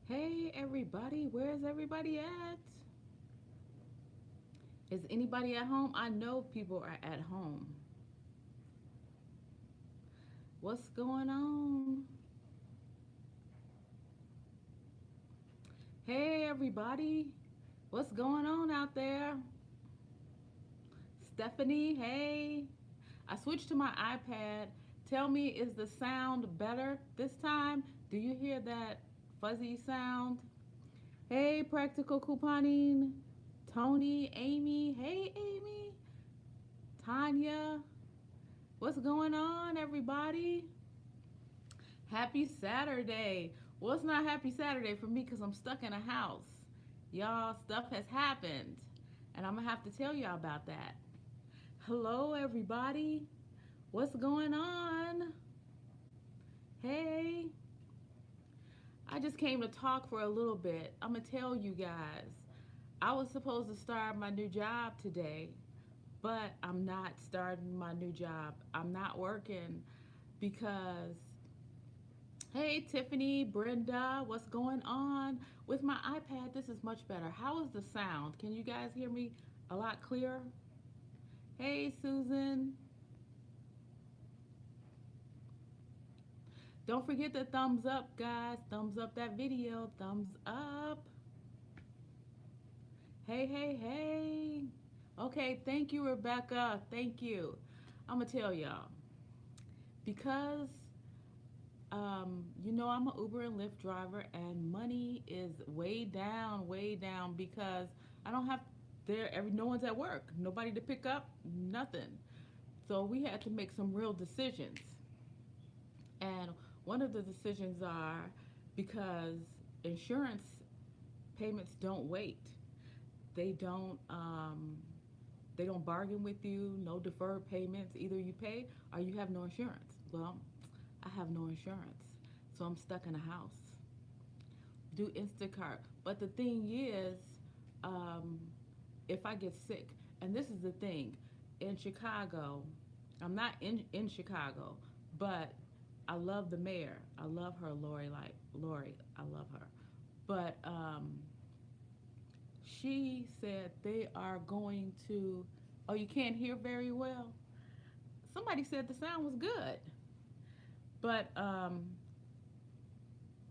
Hey everybody, where's everybody at? Is anybody at home? I know people are at home. What's going on? Hey everybody, what's going on out there? Stephanie, hey. I switched to my iPad. Tell me, is the sound better this time? Do you hear that fuzzy sound? Hey, practical couponing. Tony, Amy, hey Amy, Tanya, what's going on, everybody? Happy Saturday. Well, it's not happy Saturday for me because I'm stuck in a house. Y'all, stuff has happened, and I'm going to have to tell y'all about that. Hello, everybody. What's going on? Hey, I just came to talk for a little bit. I'm going to tell you guys. I was supposed to start my new job today, but I'm not starting my new job. I'm not working because hey, Tiffany, Brenda, what's going on? With my iPad, this is much better. How is the sound? Can you guys hear me a lot clearer? Hey, Susan. Don't forget the thumbs up, guys. Thumbs up that video. Thumbs up. Hey, hey, hey. Okay, thank you, Rebecca. Thank you. I'm going to tell y'all because I'm an Uber and Lyft driver, and money is way down because I don't have no one's at work, nobody to pick up, nothing. So we had to make some real decisions, and one of the decisions are because insurance payments don't wait. They don't. They don't bargain with you. No deferred payments. Either you pay or you have no insurance. Well, I have no insurance, so I'm stuck in a house. Do Instacart. But the thing is, um, if I get sick, and this is the thing, in Chicago, I'm not in Chicago, but I love the mayor. I love her, Lori. I love her, but she said they are going to. Oh, you can't hear very well. Somebody said the sound was good, but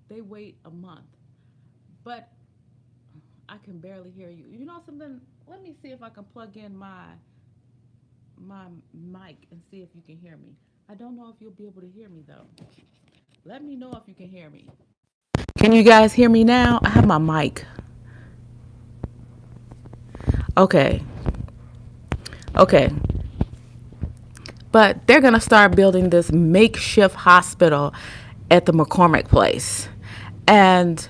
they wait a month. But I can barely hear you. You know something? Let me see if I can plug in my mic and see if you can hear me. I don't know if you'll be able to hear me though. Let me know if you can hear me. Can you guys hear me now? I have my mic. Okay. Okay. But they're going to start building this makeshift hospital at the McCormick Place. And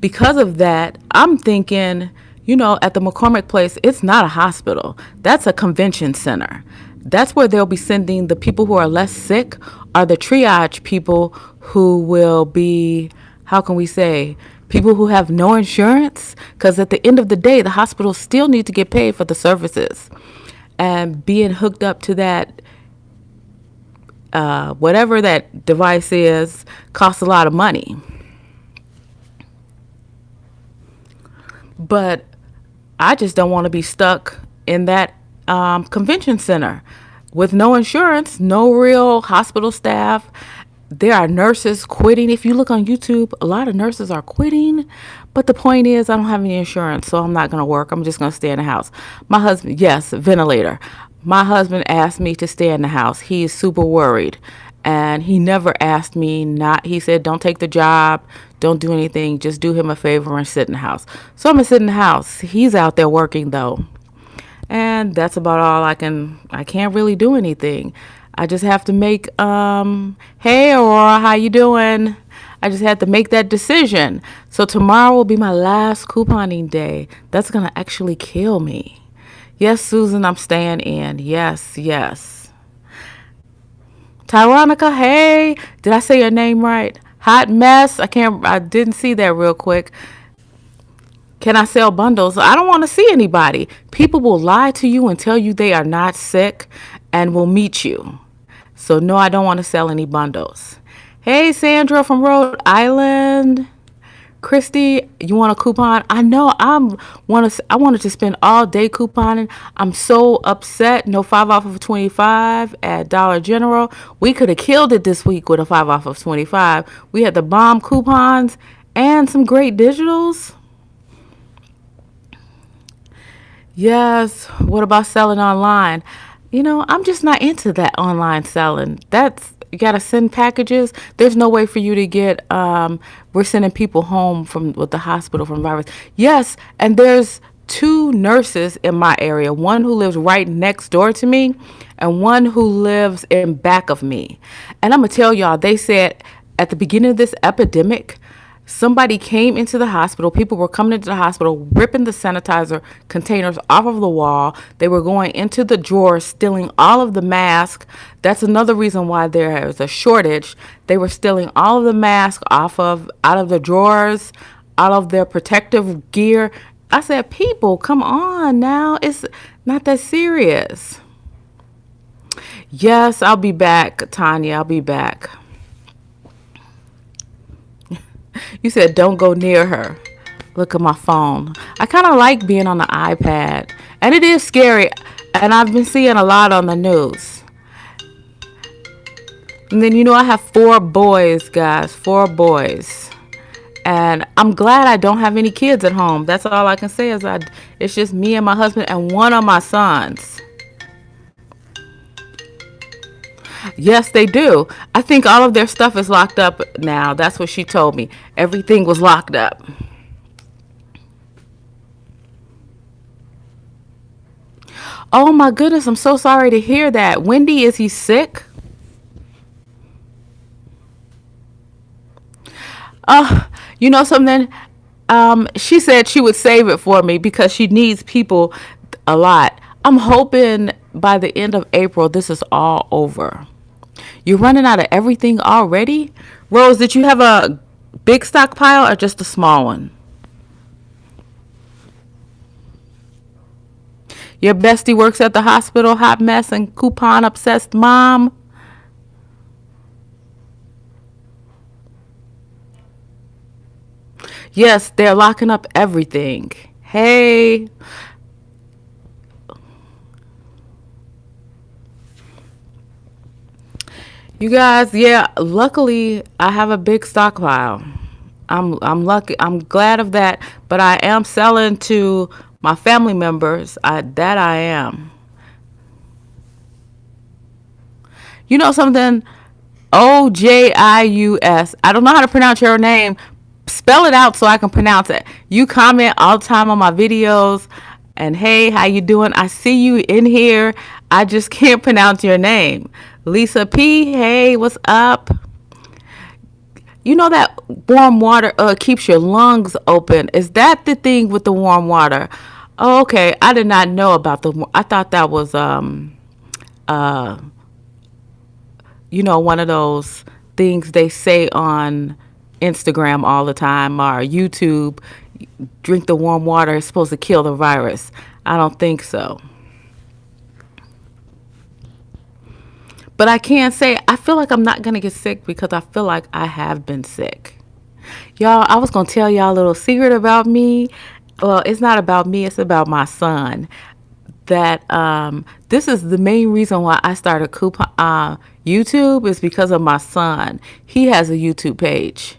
because of that, I'm thinking, at the McCormick Place, it's not a hospital. That's a convention center. That's where they'll be sending the people who are less sick or the triage people who will be, how can we say, people who have no insurance. Because at the end of the day, the hospitals still need to get paid for the services. And being hooked up to that whatever that device is costs a lot of money. But I just don't want to be stuck in that convention center with no insurance, no real hospital staff. There are nurses quitting. If you look on YouTube, a lot of nurses are quitting. But the point is, I don't have any insurance, so I'm not going to work. I'm just going to stay in the house. My husband, yes, ventilator. My husband asked me to stay in the house. He is super worried. And he never asked me not. He said, don't take the job. Don't do anything. Just do him a favor and sit in the house. So I'm going to sit in the house. He's out there working, though. And that's about all I can't really do anything. I just have to make hey Aurora, how you doing? I just had to make that decision. So tomorrow will be my last couponing day. That's going to actually kill me. Yes, Susan, I'm staying in. Yes, yes. Tyronica, hey. Did I say your name right? Hot mess. I didn't see that real quick. Can I sell bundles? I don't want to see anybody. People will lie to you and tell you they are not sick and will meet you. So, no, I don't want to sell any bundles. Hey, Sandra from Rhode Island. Christy, you want a coupon? I know I wanted to spend all day couponing. I'm so upset. No 5 off of 25 at Dollar General. We could have killed it this week with a 5 off of 25. We had the bomb coupons and some great digitals. Yes. What about selling online? I'm just not into that online selling. That's you gotta send packages. There's no way for you to get. We're sending people home from with the hospital from virus. Yes, and there's two nurses in my area. One who lives right next door to me, and one who lives in back of me. And I'm gonna tell y'all. They said at the beginning of this epidemic, somebody came into the hospital. People were coming into the hospital, ripping the sanitizer containers off of the wall. They were going into the drawers, stealing all of the masks. That's another reason why there is a shortage. They were stealing all of the masks out of the drawers, out of their protective gear. I said, people, come on now. It's not that serious. Yes, I'll be back, Tanya. I'll be back. You said don't go near her. Look at my phone. I kind of like being on the iPad. And it is scary. And I've been seeing a lot on the news. And then, I have 4 boys, guys. 4 boys. And I'm glad I don't have any kids at home. That's all I can say is it's just me and my husband and one of my sons. Yes, they do. I think all of their stuff is locked up now. That's what she told me. Everything was locked up. Oh my goodness, I'm so sorry to hear that. Wendy, is he sick? You know something? She said she would save it for me because she needs people a lot. I'm hoping by the end of April, this is all over. You're running out of everything already? Rose, did you have a big stockpile or just a small one? Your bestie works at the hospital, hot mess and coupon obsessed mom. Yes, they're locking up everything. Hey. You guys, yeah, luckily I have a big stockpile. I'm lucky. I'm glad of that, but I am selling to my family members. I am. You know something? Ojius. I don't know how to pronounce your name. Spell it out so I can pronounce it. You comment all the time on my videos. And hey, how you doing? I see you in here. I just can't pronounce your name. Lisa P. Hey, what's up? You know that warm water keeps your lungs open. Is that the thing with the warm water? Oh, okay. I did not know about I thought that was one of those things they say on Instagram all the time or YouTube. Drink the warm water. It's supposed to kill the virus. I don't think so. But I can't say, I feel like I'm not going to get sick because I feel like I have been sick. Y'all, I was going to tell y'all a little secret about me. Well, it's not about me. It's about my son. That this is the main reason why I started YouTube is because of my son. He has a YouTube page.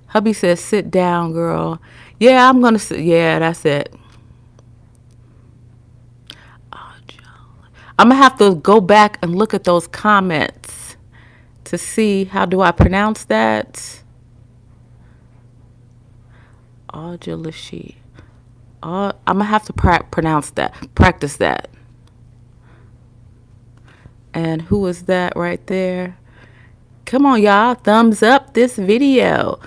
Hubby says, sit down, girl. Yeah, I'm going to sit. Yeah, that's it. I'm going to have to go back and look at those comments to see how do I pronounce that. Aujalashi. I'm going to have to practice that. And who is that right there? Come on, y'all. Thumbs up this video.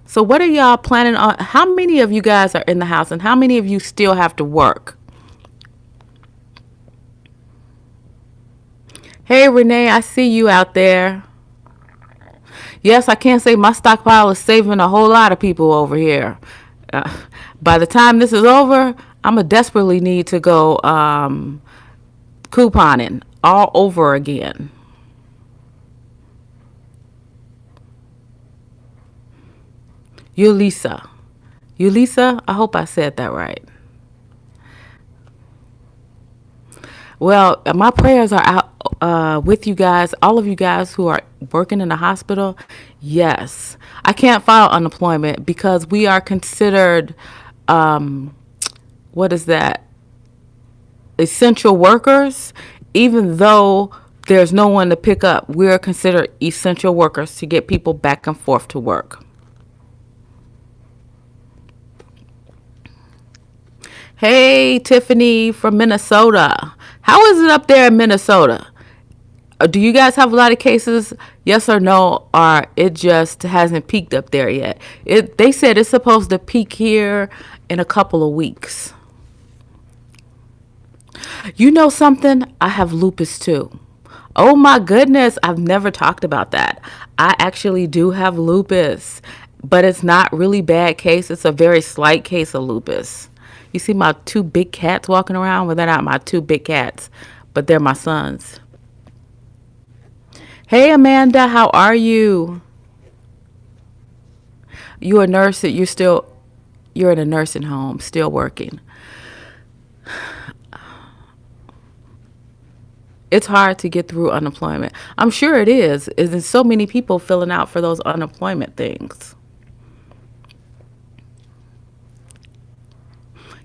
So what are y'all planning on? How many of you guys are in the house and how many of you still have to work? Hey, Renee, I see you out there. Yes, I can't say my stockpile is saving a whole lot of people over here. By the time this is over, I'm going to desperately need to go couponing all over again. You, Lisa. Ulisa, I hope I said that right. Well, my prayers are out with you guys, all of you guys who are working in the hospital. Yes, I can't file unemployment because we are considered, um, what is that? Essential workers, even though there's no one to pick up. We are considered essential workers to get people back and forth to work. Hey, Tiffany from Minnesota. How is it up there in Minnesota? Do you guys have a lot of cases? Yes or no? Or it just hasn't peaked up there yet? They said it's supposed to peak here in a couple of weeks. You know something? I have lupus too. Oh my goodness, I've never talked about that. I actually do have lupus, but it's not really bad case. It's a very slight case of lupus. You see my two big cats walking around? Well, they're not my two big cats, but they're my sons. Hey Amanda, how are you? You a nurse? You're in a nursing home, still working. It's hard to get through unemployment. I'm sure it is. There's so many people filling out for those unemployment things.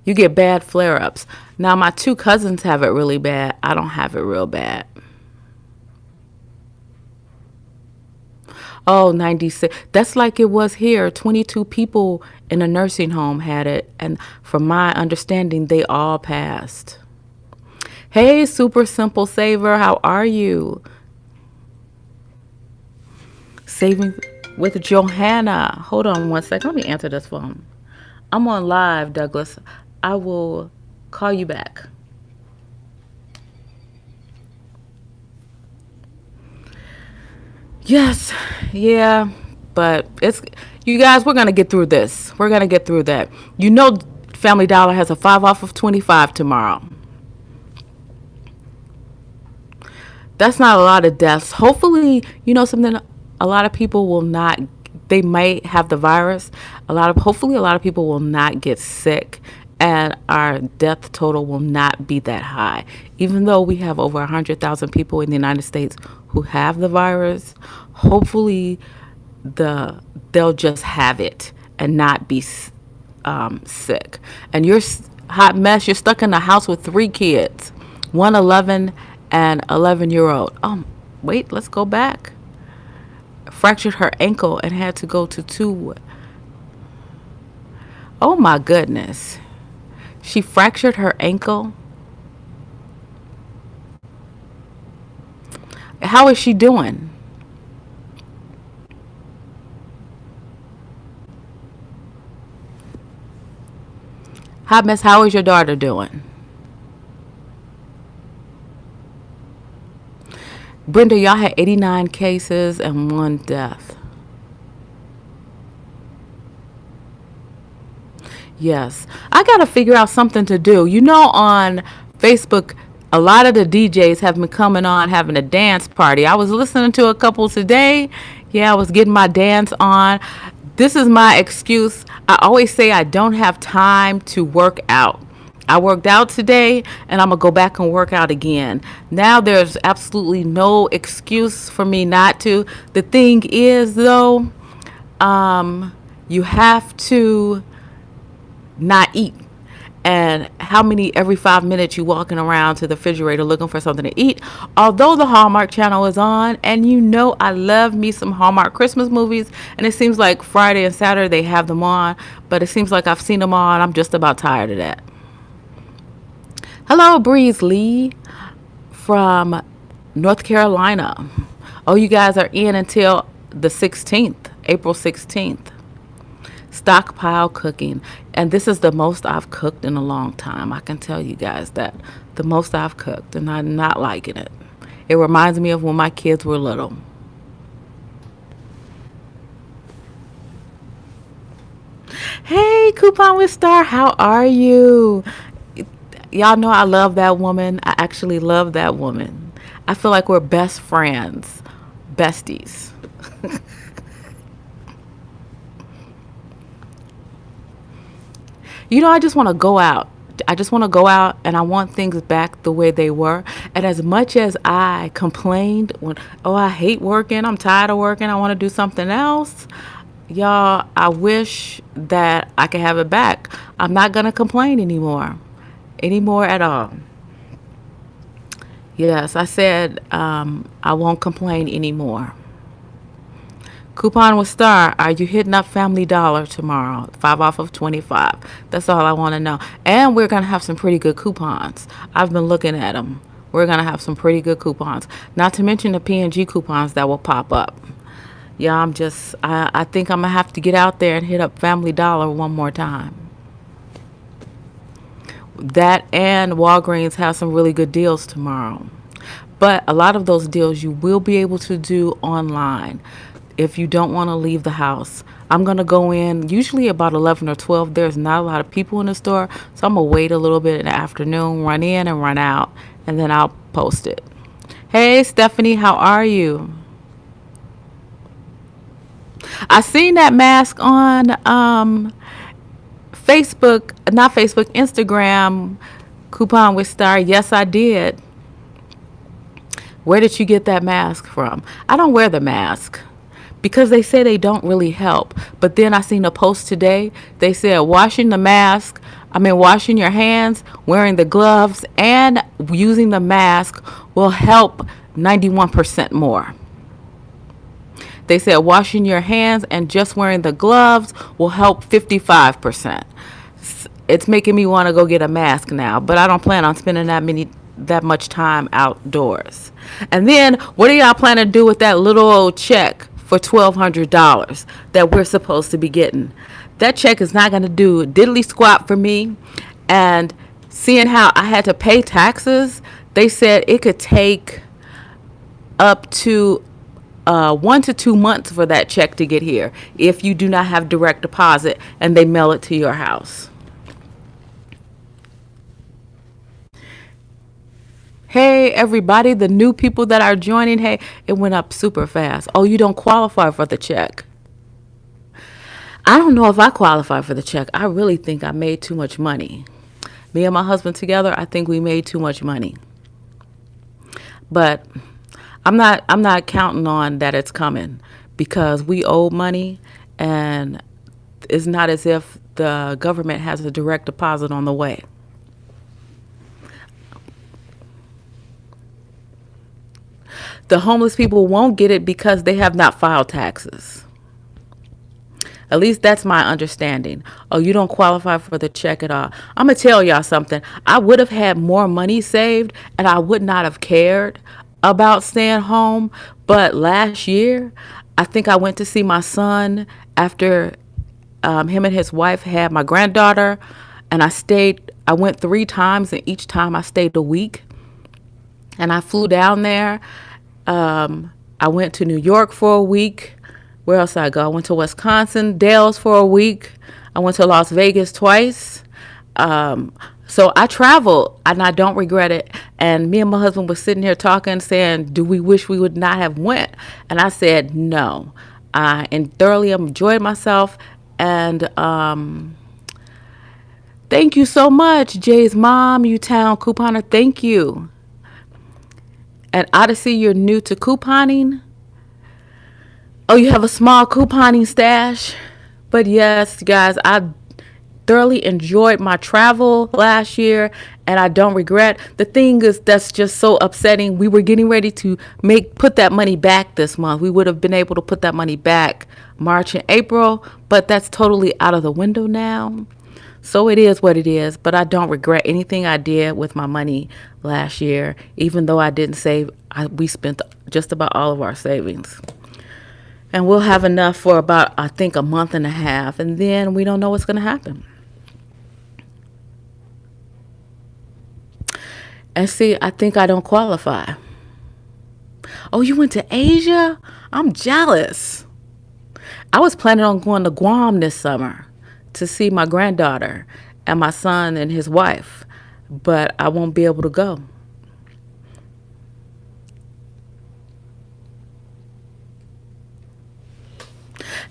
You get bad flare-ups. Now my two cousins have it really bad. I don't have it real bad. Oh, 96. That's like it was here. 22 people in a nursing home had it. And from my understanding, they all passed. Hey, Super Simple Saver, how are you? Saving with Johanna. Hold on one second. Let me answer this phone. I'm on live, Douglas. I will call you back. Yes, yeah, but it's you guys. We're gonna get through this. We're gonna get through that. You know, Family Dollar has a 5 off of 25 tomorrow. That's not a lot of deaths. Hopefully, you know something. A lot of people will not. They might have the virus. Hopefully, a lot of people will not get sick, and our death total will not be that high. Even though we have over 100,000 people in the United States who have the virus, hopefully, they'll just have it and not be sick. And you're hot mess. You're stuck in the house with 3 kids, 11 and 11-year-old. Wait, let's go back. Fractured her ankle and had to go to 2. Oh my goodness. She fractured her ankle. How is she doing? Hot mess, how is your daughter doing? Brenda, y'all had 89 cases and 1 death. Yes. I got to figure out something to do. You know, on Facebook, a lot of the DJs have been coming on having a dance party. I was listening to a couple today. Yeah, I was getting my dance on. This is my excuse. I always say I don't have time to work out. I worked out today and I'm going to go back and work out again. Now there's absolutely no excuse for me not to. The thing is, though, you have to not eat. And how many every 5 minutes you walking around to the refrigerator looking for something to eat? Although the Hallmark Channel is on, and you know I love me some Hallmark Christmas movies, and it seems like Friday and Saturday they have them on, but it seems like I've seen them all and I'm just about tired of that. Hello, Breeze Lee from North Carolina. Oh, you guys are in until the 16th, April 16th. Stockpile cooking. And this is the most I've cooked in a long time. I can tell you guys that. The most I've cooked, and I'm not liking it. It reminds me of when my kids were little. Hey, Coupon with Star, how are you? Y'all know I love that woman. I actually love that woman. I feel like we're best friends, besties. I just want to go out. I just want to go out and I want things back the way they were. And as much as I complained when, oh, I hate working, I'm tired of working, I want to do something else, y'all, I wish that I could have it back. I'm not going to complain anymore at all. Yes, I said I won't complain anymore. Coupon with Star, are you hitting up Family Dollar tomorrow? 5 off of 25. That's all I want to know. And we're going to have some pretty good coupons. I've been looking at them. We're going to have some pretty good coupons. Not to mention the P&G coupons that will pop up. Yeah, I think I'm going to have to get out there and hit up Family Dollar one more time. That and Walgreens have some really good deals tomorrow. But a lot of those deals you will be able to do online if you don't want to leave the house. I'm going to go in usually about 11 or 12. There's not a lot of people in the store, so I'm going to wait a little bit in the afternoon, run in and run out, and then I'll post it. Hey, Stephanie, how are you? I seen that mask on Facebook, not Facebook, Instagram, Coupon with Star. Yes, I did. Where did you get that mask from? I don't wear the mask because they say they don't really help. But then I seen a post today. They said washing your hands, wearing the gloves, and using the mask will help 91% more. They said washing your hands and just wearing the gloves will help 55%. It's making me want to go get a mask now, but I don't plan on spending that much time outdoors. And then what do y'all plan to do with that little old check for $1,200 that we're supposed to be getting? That check is not going to do diddly squat for me. And seeing how I had to pay taxes, they said it could take up to 1 to 2 months for that check to get here if you do not have direct deposit and they mail it to your house. Hey, everybody, the new people that are joining. Hey, it went up super fast. Oh, you don't qualify for the check. I don't know if I qualify for the check. I really think I made too much money. Me and my husband together, I think we made too much money. But I'm not counting on that it's coming because we owe money and it's not as if the government has a direct deposit on the way. The homeless people won't get it because they have not filed taxes. At least that's my understanding. Oh, you don't qualify for the check at all. I'm going to tell y'all something. I would have had more money saved and I would not have cared about staying home. But last year, I think I went to see my son after him and his wife had my granddaughter. And I went 3 times and each time I stayed a week. And I flew down there. I went to New York for a week. Where else did I go? I went to Wisconsin, Dells for a week. I went to Las Vegas twice. So I traveled and I don't regret it. And me and my husband were sitting here talking, saying, do we wish we would not have went? And I said, no. And thoroughly enjoyed myself. And thank you so much, Jay's mom, U-Town couponer. Thank you. And Odyssey, you're new to couponing. Oh, you have a small couponing stash. But yes, guys, I thoroughly enjoyed my travel last year and I don't regret. The thing is that's just so upsetting. We were getting ready to put that money back this month. We would have been able to put that money back March and April, but that's totally out of the window now. So it is what it is, but I don't regret anything I did with my money last year, even though I didn't save. We spent just about all of our savings. And we'll have enough for about, I think, a month and a half, and then we don't know what's going to happen. And see, I think I don't qualify. Oh, you went to Asia? I'm jealous. I was planning on going to Guam this summer to see my granddaughter and my son and his wife, but I won't be able to go.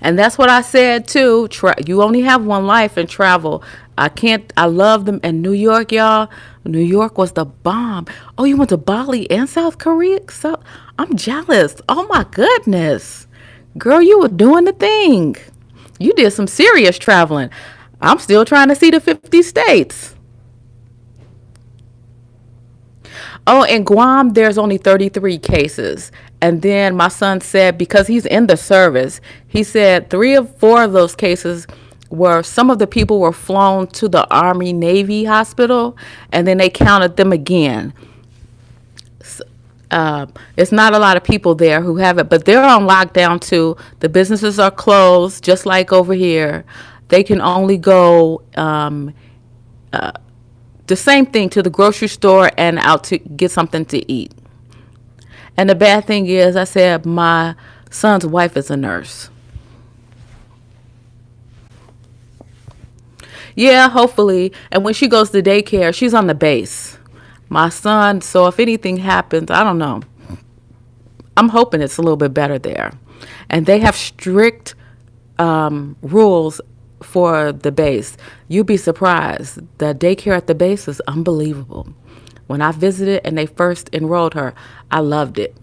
And that's what I said too. You only have one life and travel. I love them. And New York, y'all. New York was the bomb. Oh, you went to Bali and South Korea? So I'm jealous. Oh my goodness. Girl, you were doing the thing. You did some serious traveling. I'm still trying to see the 50 states. Oh, in Guam, there's only 33 cases. And then my son said, because he's in the service, he said 3 or 4 of those cases were some of the people were flown to the Army Navy hospital, and then they counted them again. It's not a lot of people there who have it, but they're on lockdown too. The businesses are closed, just like over here. They can only go the same thing to the grocery store and out to get something to eat. And the bad thing is, I said my son's wife is a nurse. Yeah, hopefully. And when she goes to daycare, she's on the base. My son, so if anything happens, I don't know. I'm hoping it's a little bit better there. And they have strict rules for the base. You'd be surprised. The daycare at the base is unbelievable. When I visited and they first enrolled her, I loved it.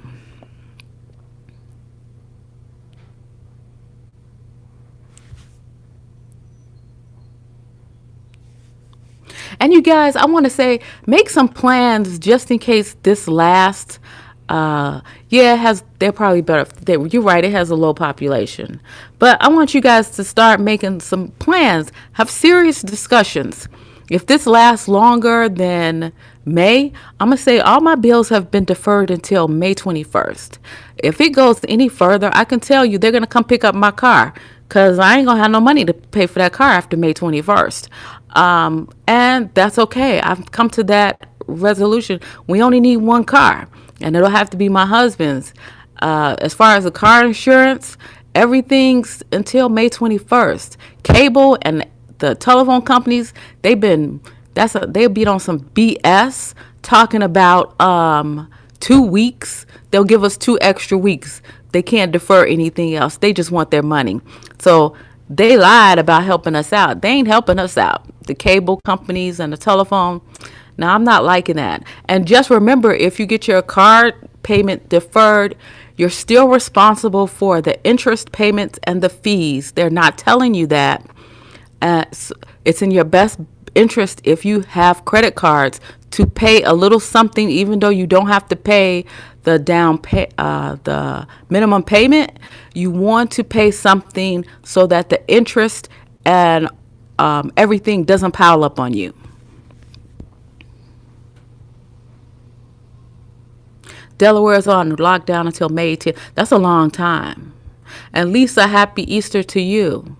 And you guys, I want to say, make some plans just in case this lasts. Yeah, they're probably better. You're right, it has a low population. But I want you guys to start making some plans, have serious discussions. If this lasts longer than May, I'm going to say all my bills have been deferred until May 21st. If it goes any further, I can tell you they're going to come pick up my car because I ain't going to have no money to pay for that car after May 21st. And that's okay. I've come to that resolution. We only need one car, and it'll have to be my husband's. As far as the car insurance, everything's until May 21st. Cable and the telephone companies, they've been on some BS talking about 2 weeks. They'll give us 2 extra weeks. They can't defer anything else. They just want their money. So they lied about helping us out. They ain't helping us out. The cable companies and the telephone. Now, I'm not liking that. And just remember, if you get your card payment deferred, you're still responsible for the interest payments and the fees. They're not telling you that. It's in your best interest, if you have credit cards, to pay a little something, even though you don't have to pay the minimum payment. You want to pay something so that the interest and everything doesn't pile up on you. Delaware is on lockdown until May 10th. That's a long time. And Lisa, happy Easter to you.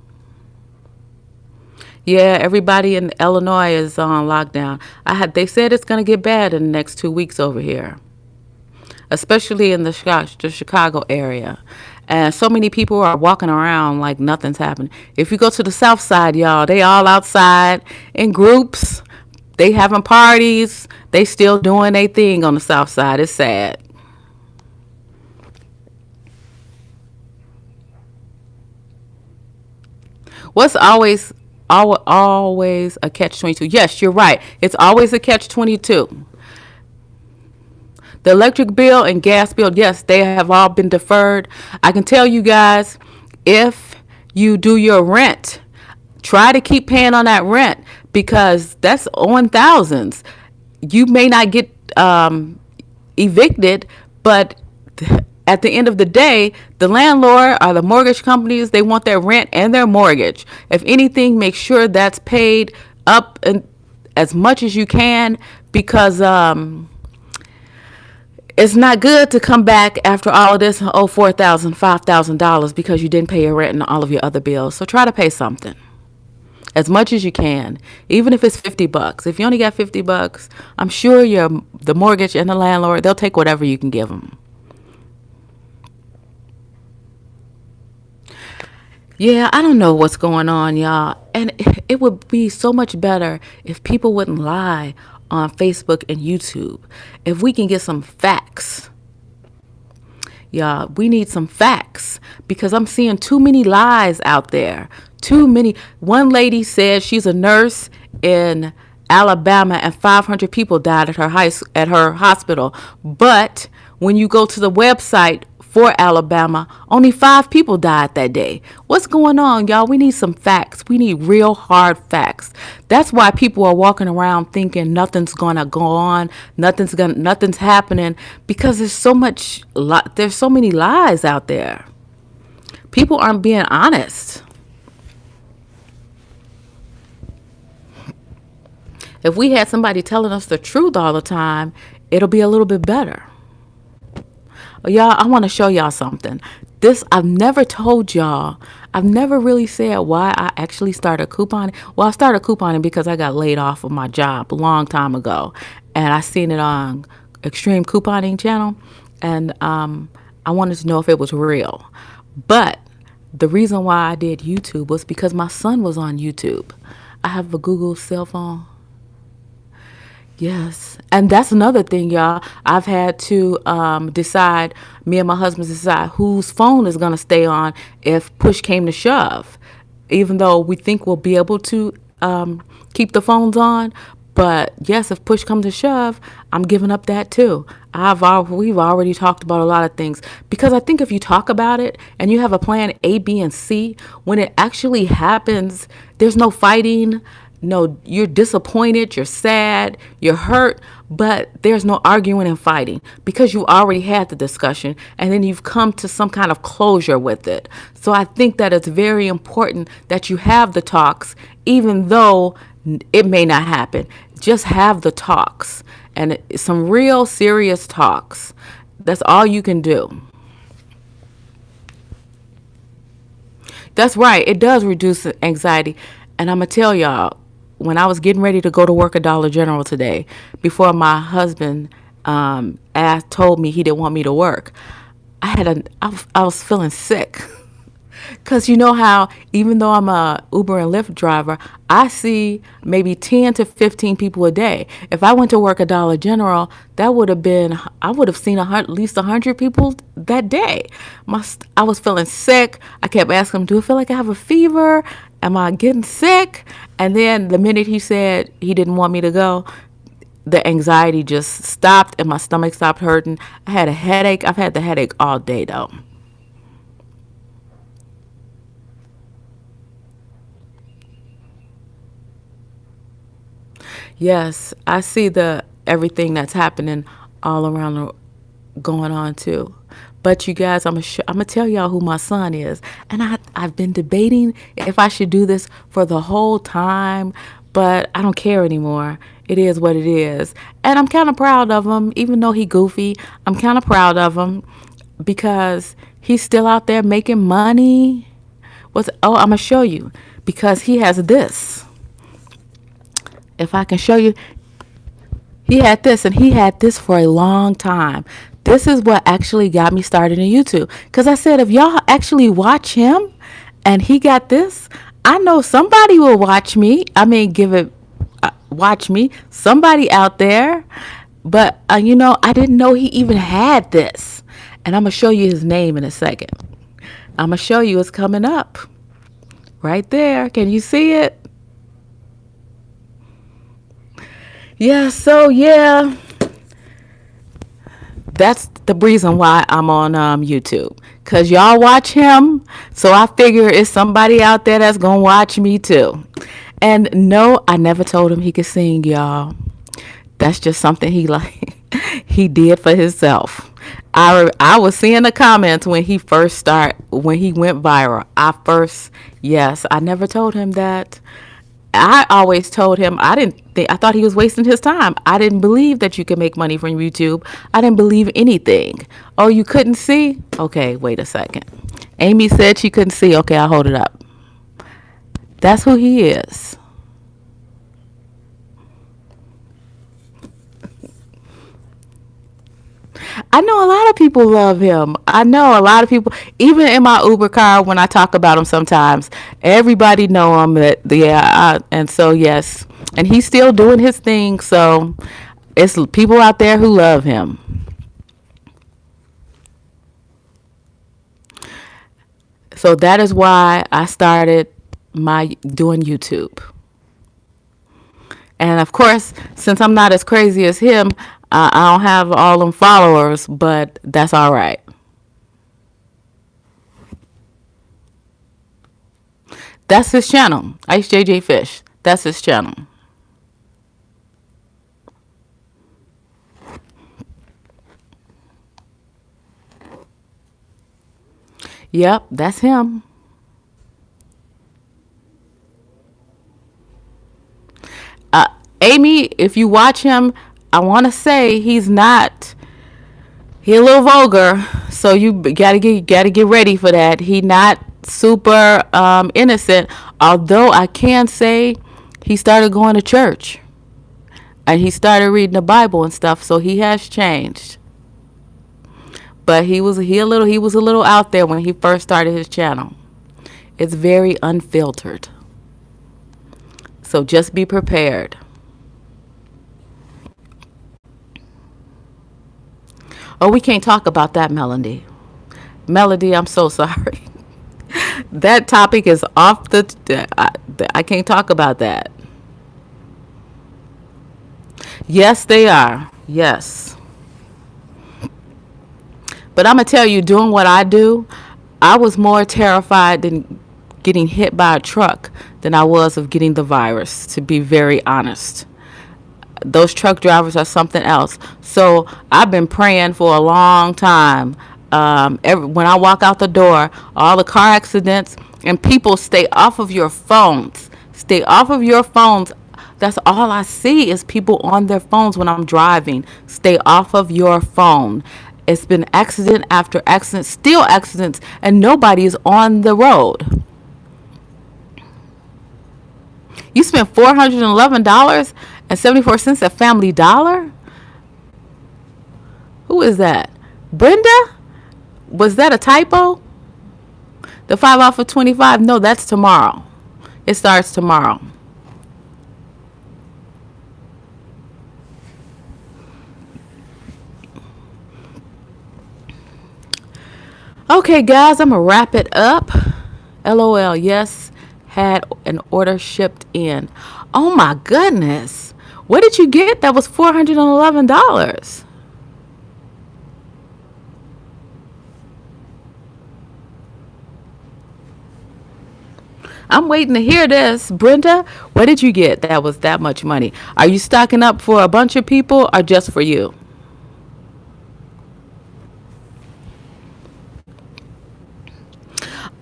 Yeah, everybody in Illinois is on lockdown. They said it's going to get bad in the next 2 weeks over here, especially in the Chicago area. And so many people are walking around like nothing's happening. If you go to the South Side, y'all, they all outside in groups. They having parties. They still doing their thing on the South Side. It's sad. What's always a catch-22? Yes, you're right. It's always a catch-22. The electric bill and gas bill, yes, they have all been deferred. I can tell you guys, if you do your rent, try to keep paying on that rent because that's owing thousands. You may not get evicted, but at the end of the day, the landlord or the mortgage companies, they want their rent and their mortgage. If anything, make sure that's paid up as much as you can because it's not good to come back after all of this and owe $4,000, $5,000 because you didn't pay your rent and all of your other bills. So try to pay something as much as you can, even if it's $50. If you only got $50, I'm sure the mortgage and the landlord, they'll take whatever you can give them. Yeah, I don't know what's going on, y'all. And it would be so much better if people wouldn't lie on Facebook and YouTube. If we can get some facts. Yeah, we need some facts because I'm seeing too many lies out there. Too many. One lady said she's a nurse in Alabama and 500 people died at her hospital. But when you go to the website for Alabama, only 5 people died that day. What's going on, y'all? We need some facts. We need real hard facts. That's why people are walking around thinking nothing's gonna go on, nothing's happening, because there's so many lies out there. People aren't being honest. If we had somebody telling us the truth all the time, it'll be a little bit better. Y'all, I want to show y'all something. This, I've never told y'all. I've never really said why I actually started couponing. Well, I started couponing because I got laid off of my job a long time ago. And I seen it on Extreme Couponing channel. And I wanted to know if it was real. But the reason why I did YouTube was because my son was on YouTube. I have a Google cell phone. Yes. And that's another thing, y'all. I've had to decide, me and my husband decide whose phone is going to stay on if push came to shove. Even though we think we'll be able to keep the phones on. But yes, if push comes to shove, I'm giving up that too. We've already talked about a lot of things, because I think if you talk about it and you have a plan A, B, and C, when it actually happens, there's no fighting. No, you're disappointed, you're sad, you're hurt, but there's no arguing and fighting because you already had the discussion and then you've come to some kind of closure with it. So I think that it's very important that you have the talks, even though it may not happen. Just have the talks, and some real serious talks. That's all you can do. That's right. It does reduce anxiety. And I'm going to tell y'all, when I was getting ready to go to work at Dollar General today, before my husband told me he didn't want me to work, I was feeling sick. Because you know how, even though I'm a Uber and Lyft driver, I see maybe 10 to 15 people a day. If I went to work at Dollar General, I would have seen at least 100 people that day. I was feeling sick. I kept asking him, do I feel like I have a fever? Am I getting sick? And then the minute he said he didn't want me to go, the anxiety just stopped and my stomach stopped hurting. I had a headache. I've had the headache all day though. Yes, I see the everything that's happening all around going on too. But you guys, I'm gonna tell y'all who my son is, and I've been debating if I should do this for the whole time, but I don't care anymore. It is what it is, and I'm kind of proud of him, even though he goofy. I'm kind of proud of him because he's still out there making money. I'm gonna show you because he has this. If I can show you, he had this, and he had this for a long time. This is what actually got me started in YouTube. Because I said, if y'all actually watch him and he got this, I know somebody will watch me. I mean, watch me. Somebody out there. But, I didn't know he even had this. And I'm going to show you his name in a second. I'm going to show you it's coming up. Right there. Can you see it? Yeah, so yeah, that's the reason why I'm on YouTube. Because y'all watch him, so I figure it's somebody out there that's going to watch me too. And no, I never told him he could sing, y'all. That's just something he did for himself. I was seeing the comments when he went viral. Yes, I never told him that. I always told him I thought he was wasting his time. I didn't believe that you could make money from YouTube. I didn't believe anything. Oh, you couldn't see? Okay, wait a second. Amy said she couldn't see. Okay, I'll hold it up. That's who he is. I know a lot of people love him. I know a lot of people, even in my Uber car, when I talk about him sometimes, everybody know him. And so yes, and he's still doing his thing. So it's people out there who love him. So that is why I started my doing YouTube. And of course, since I'm not as crazy as him, I don't have all them followers, but that's all right. That's his channel, Ice JJ Fish. That's his channel. Yep, that's him. Amy, if you watch him, I want to say he a little vulgar, so you gotta get ready for that. He not super innocent, although I can say he started going to church and he started reading the Bible and stuff, so he has changed. But he was a little out there when he first started his channel. It's very unfiltered. So just be prepared. Oh, we can't talk about that, Melody. Melody, I'm so sorry. That topic is off I can't talk about that. Yes, they are. Yes. But I'm going to tell you, doing what I do, I was more terrified than getting hit by a truck than I was of getting the virus, to be very honest. Those truck drivers are something else. So I've been praying for a long time. When I walk out the door, all the car accidents, and people stay off of your phones. Stay off of your phones. That's all I see is people on their phones when I'm driving. Stay off of your phone. It's been accident after accident, still accidents, and nobody is on the road. You spent $411.74 at Family Dollar? Who is that? Brenda? Was that a typo? The 5 off of 25? No, that's tomorrow. It starts tomorrow. Okay, guys, I'm going to wrap it up. LOL, yes, had an order shipped in. Oh, my goodness. What did you get that was $411? I'm waiting to hear this. Brenda, what did you get that was that much money? Are you stocking up for a bunch of people or just for you?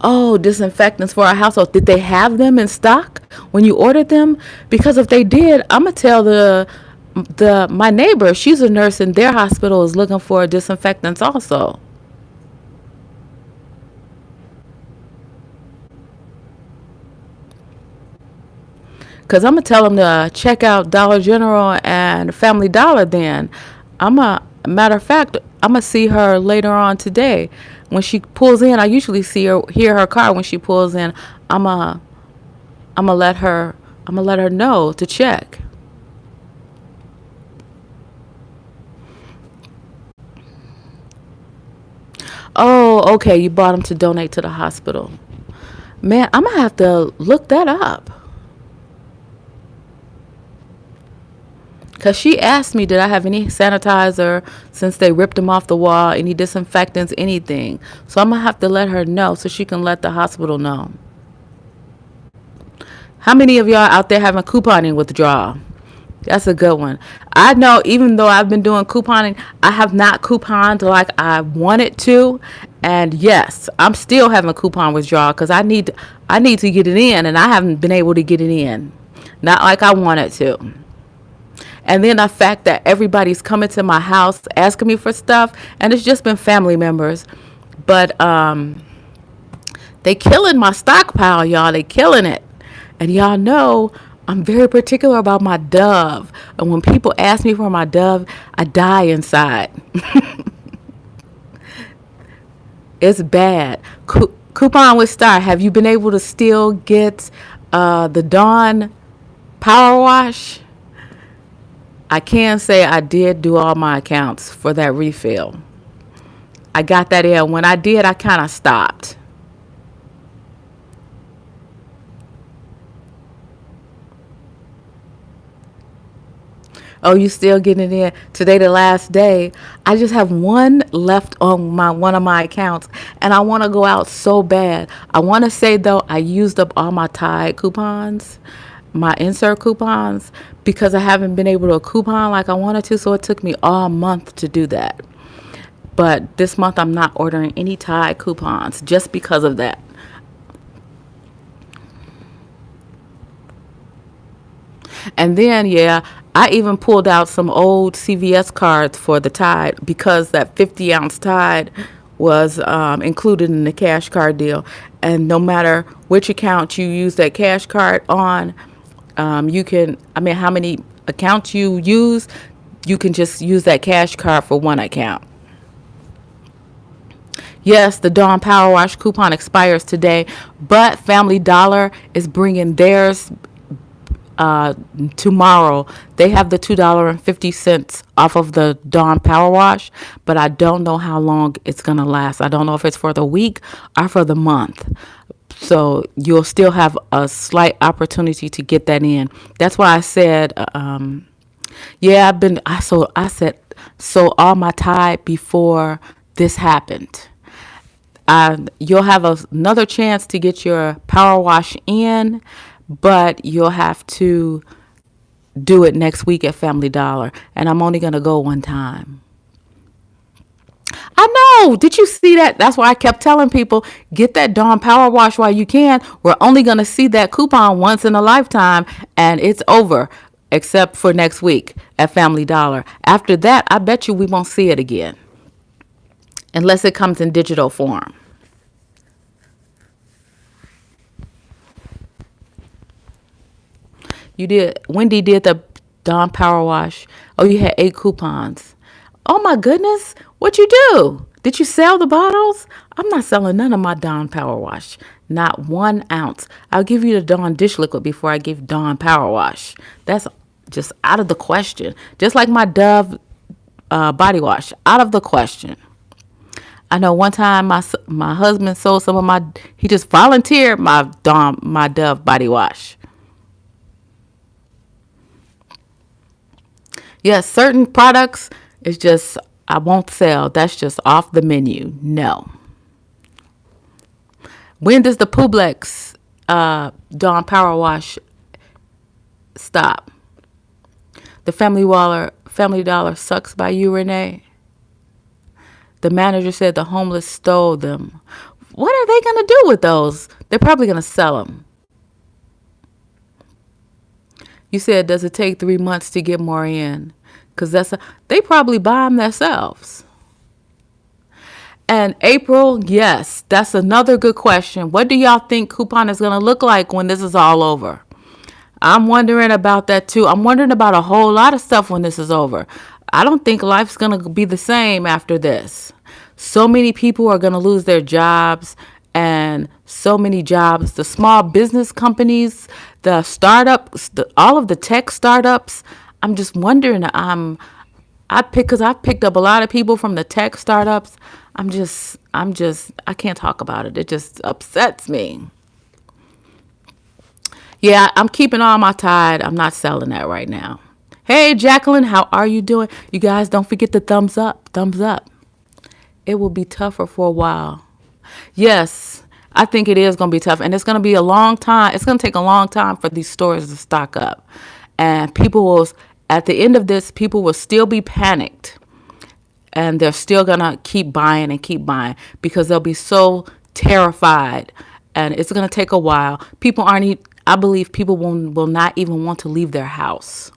Oh, disinfectants for our household. Did they have them in stock when you ordered them? Because if they did, I'm gonna tell the my neighbor. She's a nurse in their hospital is looking for disinfectants also. Cause I'm gonna tell them to check out Dollar General and Family Dollar. Then matter of fact, I'm gonna see her later on today when she pulls in. I usually hear her car when she pulls in. I'm a I'm gonna let her know to check. Oh, okay. You bought them to donate to the hospital. Man, I'm gonna have to look that up. Because she asked me, did I have any sanitizer since they ripped them off the wall, any disinfectants, anything. So I'm going to have to let her know so she can let the hospital know. How many of y'all out there having couponing withdrawal? That's a good one. I know even though I've been doing couponing, I have not couponed like I wanted to. And yes, I'm still having coupon withdrawal because I need to get it in and I haven't been able to get it in. Not like I wanted to. And then the fact that everybody's coming to my house asking me for stuff, and it's just been family members. But they killing my stockpile, y'all. They killing it. And y'all know I'm very particular about my Dove. And when people ask me for my Dove, I die inside. It's bad. Coupon with Star. Have you been able to still get the Dawn Power Wash? I can say I did do all my accounts for that refill. I got that in. When I did, I kind of stopped. Oh, you still getting it in? Today the last day. I just have one left on my one of my accounts and I want to go out so bad. I want to say though I used up all my Tide coupons, my insert coupons because I haven't been able to coupon like I wanted to, so it took me all month to do that. But this month I'm not ordering any Tide coupons just because of that. And then, yeah, I even pulled out some old CVS cards for the Tide because that 50-ounce Tide was included in the cash card deal. And no matter which account you use that cash card on, you can, I mean, how many accounts you use, you can just use that cash card for one account. Yes, the Dawn Power Wash coupon expires today, but Family Dollar is bringing theirs tomorrow. They have the $2.50 off of the Dawn Power Wash, but I don't know how long it's going to last. I don't know if it's for the week or for the month. So you'll still have a slight opportunity to get that in. That's why I said, yeah, I said, so all my Tide before this happened. You'll have another chance to get your power wash in, but you'll have to do it next week at Family Dollar. And I'm only going to go one time. I know. Did you see that? That's why I kept telling people, get that Dawn Power Wash while you can. We're only going to see that coupon once in a lifetime, and it's over, except for next week at Family Dollar. After that, I bet you we won't see it again, unless it comes in digital form. Wendy did the Dawn Power Wash. Oh, you had 8 coupons. Oh my goodness, what you do? Did you sell the bottles? I'm not selling none of my Dawn Power Wash. Not 1 ounce. I'll give you the Dawn dish liquid before I give Dawn Power Wash. That's just out of the question. Just like my Dove body wash, out of the question. I know one time my husband sold some of he just volunteered my Dove body wash. Yes, certain products is just, I won't sell. That's just off the menu. No. When does the Publix Dawn Power Wash stop? The Family Dollar sucks by you, Renee. The manager said the homeless stole them. What are they going to do with those? They're probably going to sell them. You said, does it take 3 months to get more in? Because they probably buy them themselves. And April, yes, that's another good question. What do y'all think coupon is going to look like when this is all over? I'm wondering about that too. I'm wondering about a whole lot of stuff when this is over. I don't think life's going to be the same after this. So many people are going to lose their jobs, and so many jobs, the small business companies, the startups, all of the tech startups. I'm just wondering, because I've picked up a lot of people from the tech startups. I can't talk about it. It just upsets me. Yeah, I'm keeping all my Tide. I'm not selling that right now. Hey, Jacqueline, how are you doing? You guys, don't forget the thumbs up. Thumbs up. It will be tougher for a while. Yes, I think it is going to be tough. And it's going to be a long time. It's going to take a long time for these stores to stock up. And at the end of this, people will still be panicked. And they're still going to keep buying and keep buying because they'll be so terrified. And it's going to take a while. I believe people will not even want to leave their house.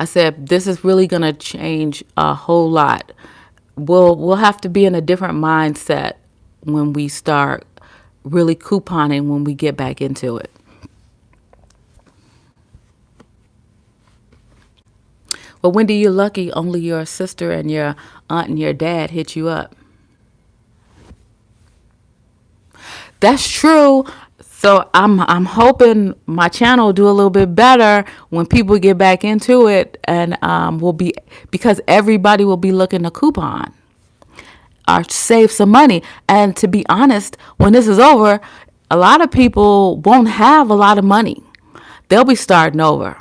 I said, this is really going to change a whole lot. We'll have to be in a different mindset when we start really couponing when we get back into it. Well, Wendy, you're lucky only your sister and your aunt and your dad hit you up. That's true. So I'm hoping my channel will do a little bit better when people get back into it, and because everybody will be looking to coupon or save some money. And to be honest, when this is over, A lot of people won't have a lot of money. They'll be starting over,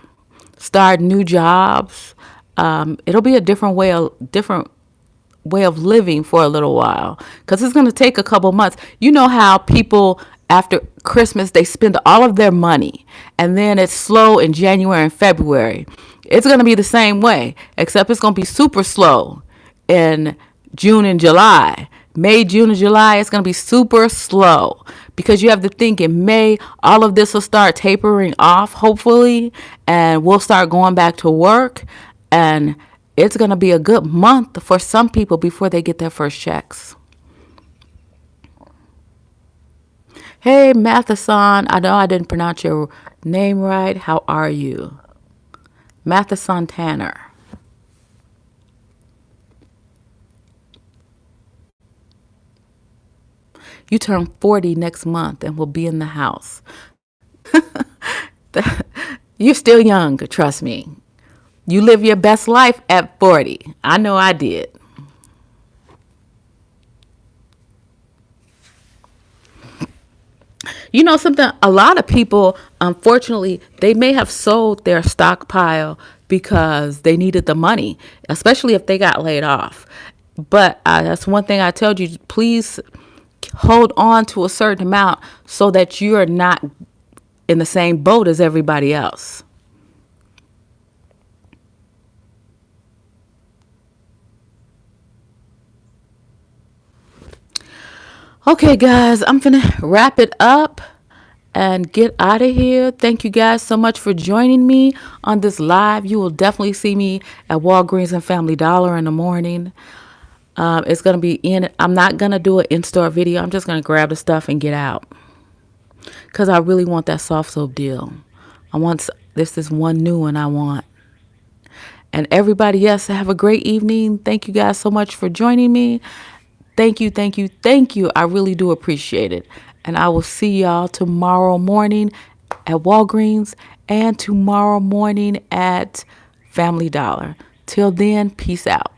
start new jobs. It'll be a different way of living for a little while because it's going to take a couple months. You know how people after Christmas they spend all of their money and then it's slow in January and February. It's going to be the same way, except it's going to be super slow in June and July. May, June, and July, it's going to be super slow because you have to think in May, all of this will start tapering off, hopefully, and we'll start going back to work. And it's going to be a good month for some people before they get their first checks. Hey, Matheson, I know I didn't pronounce your name right. How are you? Matheson Tanner. You turn 40 next month and will be in the house. You're still young, trust me. You live your best life at 40. I know I did. You know something? A lot of people, unfortunately, they may have sold their stockpile because they needed the money, especially if they got laid off. But that's one thing I tell you, please hold on to a certain amount so that you are not in the same boat as everybody else. Okay, guys, I'm gonna wrap it up and get out of here. Thank you guys so much for joining me on this live. You will definitely see me at Walgreens and Family Dollar in the morning. It's gonna be in. I'm not gonna do an in-store video. I'm just gonna grab the stuff and get out because I really want that soft soap deal. This is one new one I want. And everybody else, have a great evening. Thank you guys so much for joining me. Thank you, thank you, thank you. I really do appreciate it. And I will see y'all tomorrow morning at Walgreens and tomorrow morning at Family Dollar. Till then, peace out.